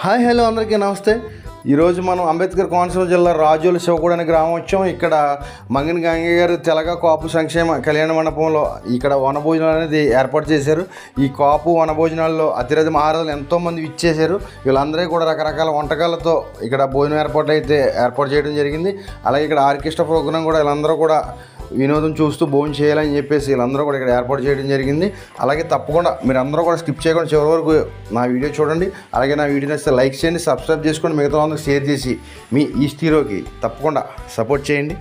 Hi hello అందరికీ నమస్తే. ఈరోజు మనం అంబేద్కర్ కోనసీమ జిల్లా రాజోలు శివగూడ అనే గ్రామం వచ్చాం. ఇక్కడ మంగిని గంగయ్య గారు తెలగ కాపు సంక్షేమ కళ్యాణ మండపంలో ఇక్కడ వనభోజనాలు అనేది ఏర్పాటు చేశారు. ఈ కాపు వనభోజనాల్లో అతిరథ మహారాజులు ఎంతోమంది ఇచ్చేశారు. వీళ్ళందరూ కూడా రకరకాల వంటకాలతో ఇక్కడ భోజనం ఏర్పాటు చేయడం జరిగింది. అలాగే ఇక్కడ ఆర్కెస్ట్రా ప్రోగ్రాం కూడా వీళ్ళందరూ కూడా వినోదం చూస్తూ భోజనం చేయాలని చెప్పేసి వీళ్ళందరూ కూడా ఇక్కడ ఏర్పాటు చేయడం జరిగింది. అలాగే తప్పకుండా మీరు అందరూ కూడా స్కిప్ చేయకుండా చివరి వరకు నా వీడియో చూడండి. అలాగే నా వీడియో నచ్చితే లైక్ చేయండి, సబ్స్క్రైబ్ చేసుకోండి, మిగతా వాళ్ళకి షేర్ చేసి మీ ఈస్ట్ హీరోకి తప్పకుండా సపోర్ట్ చేయండి.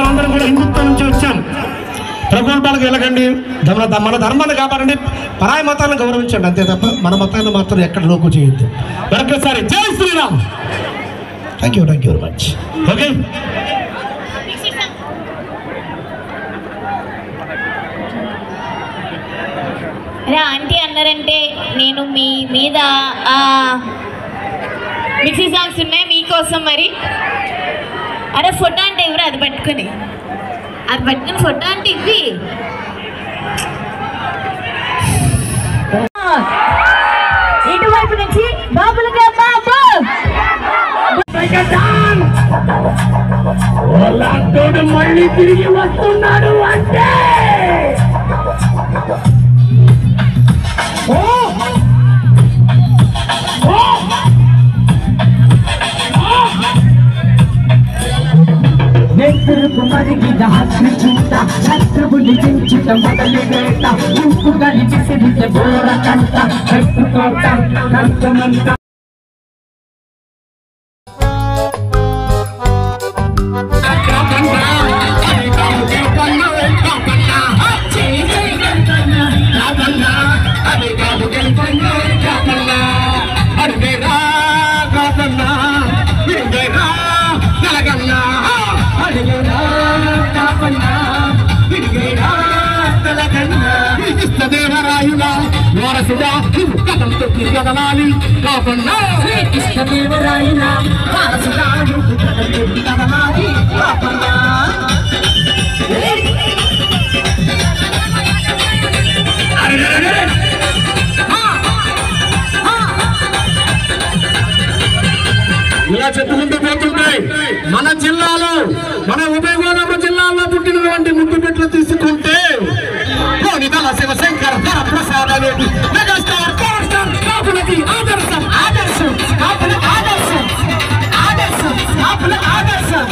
అందరం కూడా హిందుత్వం నుంచి వచ్చాం. ప్రగల్భాలకు వెళ్ళకండి, మన ధర్మాన్ని కాపాడండి, పరాయి మతాలను గౌరవించండి, అంతే తప్ప మన మతాన్ని మాత్రం ఎక్కడ లోకు చేయొద్దు. మరొకసారి జై Shriram. Thank you very much. Okay, aunty అన్నారంటే నేను మీ మీద మిక్సీ సాంగ్స్ ఉన్నాయి మీకోసం. మరి అరే ఫోటో అంటే ఎవరు అది పట్టుకుని ఫోటో అంటే ఇవి ఇటువైపు నుంచి బాబులుగా బాబు మళ్ళీ తిరిగి వస్తున్నాడు అంటే మరికి దాచి చూట శత్రువుని చించుట మొదలు వేట ఉప్పు కలిపి సిరితే బోర కంట పెట్టుకోట కంటమంట. దేవరాయులా వారసుడా కథంతో తిరగదనాలి కాకుండా శ్రీకృష్ణదేవరాయన వారసుడా కదలాలి కాకుండా. ఇలా చెప్పుకుంటూ పోతుంటాయి. మన జిల్లాలో, మన ఉభయ గోదావరి జిల్లాలో పుట్టినటువంటి ముద్దు బిడ్డలు తీసుకుంటే కోనిదల శివశంకర ప్రసాద మెగాస్టార్ పవర్ స్టార్ కాపులకి ఆదర్శం ఆదర్శం కాపుల ఆదర్శం ఆదర్శం కాపుల ఆదర్శం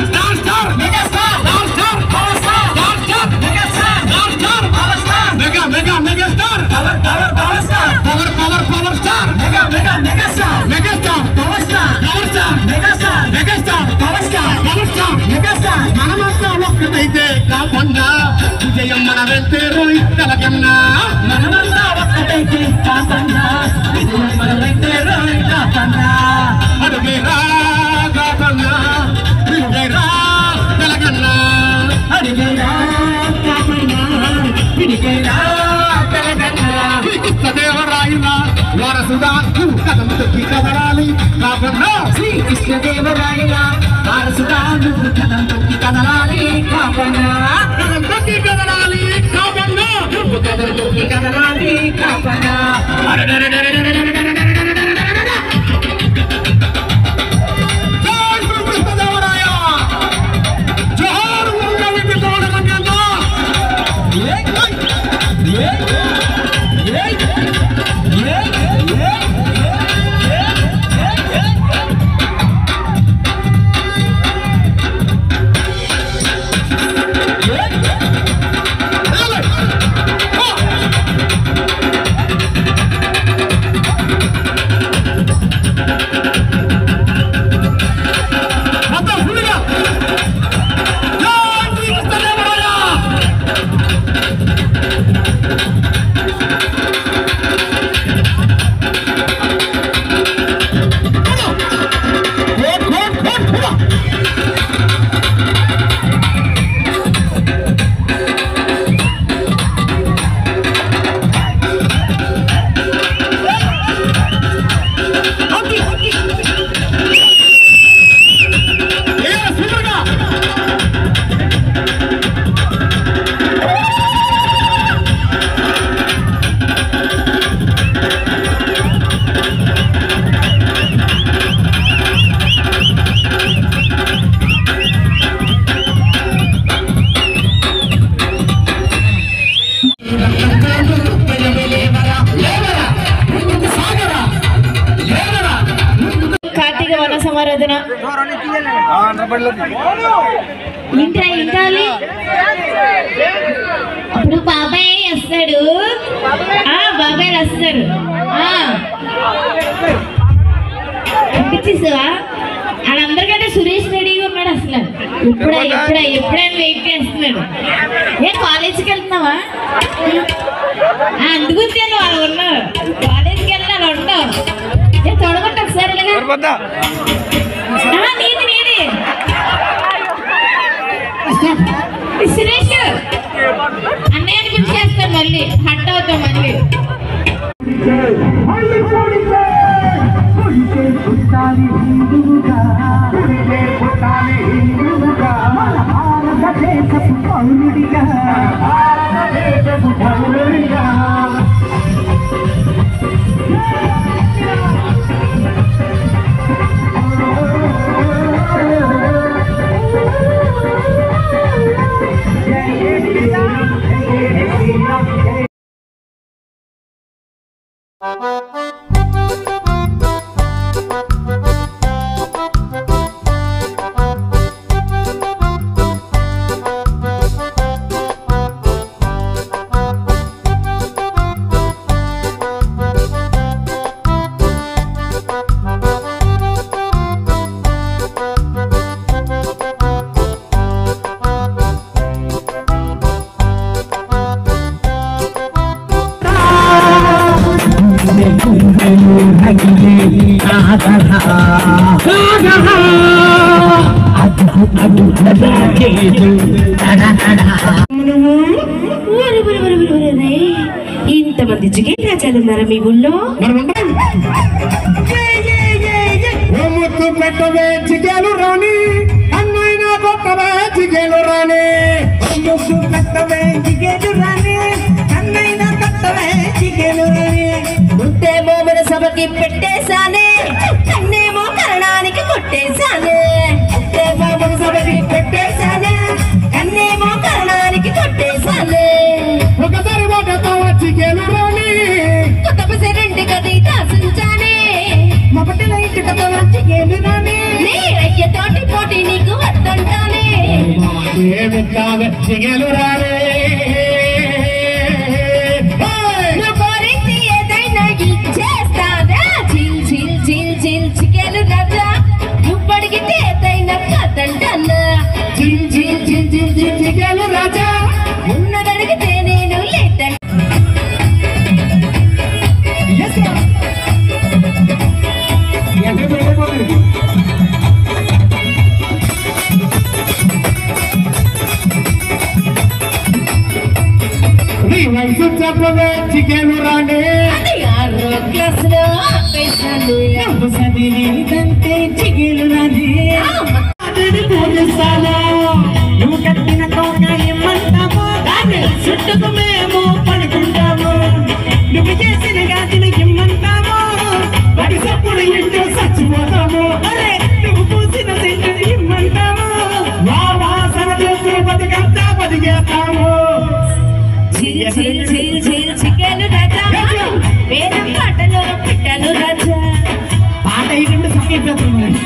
star star megastar star star power star star star megastar star star power star mega mega megastar power power power star power power power star mega mega megastar megastar power star power star megastar megastar power star power star megastar మనమంతా ఒక్కటైతే కాకుండా విజయం మన వెంటే రోహిత్ తెలకన్నా మనమంతా ఒక్కటైతే కాకుండా విజయం మన వెంటే రోహిత్ తెలకన్నా అడుగేరా కాకన్నా విడుగేరా తెలకన్నా అడుగేరా కాకన్నా విడుగేరా తెలకన్నా శ్రీకృష్ణదేవరాయల వారసుడా కథం తొక్కి కదలాలి కాకన్నా శ్రీకృష్ణదేవరాయల వారసుడా నువ్వు కథం తొక్కి కదలాలి కాకన్నా కథం తొక్కి కదలాలి కాకన్నా నువ్వు కథం తొక్కి కదలాలి కాకన్నా సమారాధన ఇంట్రా ఇంటాలి. అప్పుడు బాబాయ్ వస్తాడు, బాబాయ్ వస్తాడు. అనిపించేసావా? వాళ్ళందరికంటే సురేష్ రెడీగా ఉన్నాడు. అసలు ఎప్పుడైనా వెయిట్ చేస్తున్నాడు. ఏ కాలేజీకి వెళ్తున్నావా? అందుకుంటే వాళ్ళు ఉన్నారు. కాలేజీకి వెళ్ళి అలా ఉండవు. తొడగొట్ట ఒకసారి నీది సురేష్ అన్నయ్యని పిలిచేస్తాను. మళ్ళీ హట్ అవుతాం. మళ్ళీ ఇంతమంది జిగేల్ రాజాలు ఉన్నారా మీ ఊళ్ళో? పెట్టవే జిగేలు రాని అన్నైనా కొట్టవే జిగేలు రాని పెట్టవే జిగేలు రాని అన్నైనా కొట్టవే జిగేలు రాని ఉంటేమో మన సభకి పెట్టేశానే, కన్నేమో కరణానికి కొట్ట కొట్టేశాను కొట్టేశాను కన్నేమో కరణానికి కొట్టేశాను ఒకసారి ఓటతో వచ్చి గెలురాని కొత్త రెండు గది దాసించానే మొదటి ఇంటితో వచ్చి గెలురాని నీ అయ్యతోటి పోటీ నీకు వద్దంటానే ఏమి కాదు గెలురాని ఉన్నదడిగితే నేను లేదండి నీ వయసు చెప్పవే చికెన్ రాండి అది 6వ క్లాసులో ఆపేశాను చదివిదంటే చిగెలురాని నువ్వు కట్టిన తోక ఏమంటావు చుట్టుకు మేము పడుకుంటాము నువ్వు చేసిన గాజులు ఇమ్మంటాము పడిసప్పుడు ఇంటూ చచ్చిపోతాము అరే నువ్వు పూసిన సెంటు ఇమ్మంటాము మా వాసన చేస్తూ బతికంతా బతికేస్తాము చికెన్ రాజా వేరే పాటలో పిట్టలు రాజా పాట ఇటు సమీపతుంది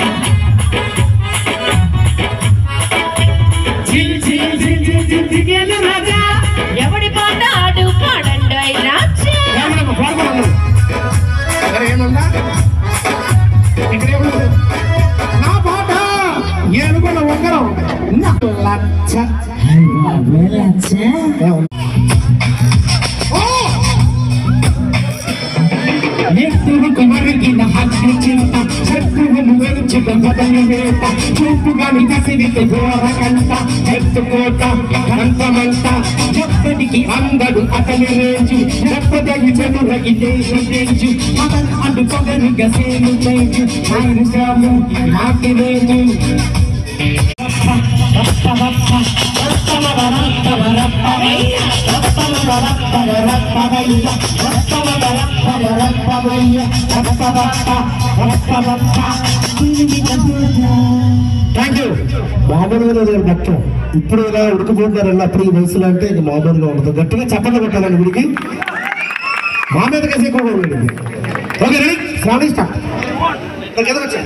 చిగెలు రాజా ఎవడి పాట ఆడు పాడండి రాజా ఏముందా ఇక్కడేముంది నా పాట ఏనుకున్న ఉంగరం లచ్చ నెత్తురుకు మరిగిన హక్కు చింత శత్రువును వెలుచుక మొదలు వేట చూపుగాని కసిరితే ఘోర కంట ఎత్తుకోట కంతమంట ఎప్పటికి అందడు అతని రేంజు ఎప్పటికి చెరురకి దేశు అతను అడ్డు పొగరుగా సేను చేయించు ఆయన సాము నాటి రేంజు థ్యాంక్ యూ మామూలుగా లేదు మొత్తం ఇప్పుడు ఇలా ఉడికిపోతున్నారಲ್ಲ అప్పుడు ఈ వయసులో అంటే ఇక మామూలుగా ఉంటుంది గట్టిగా చప్పట్లు కొట్టాలండి వీడికి మా మీద కేసే ఎక్కువగా ఉండండి ఓకే రెడీ శ్రావణి స్టార్ట్ వచ్చా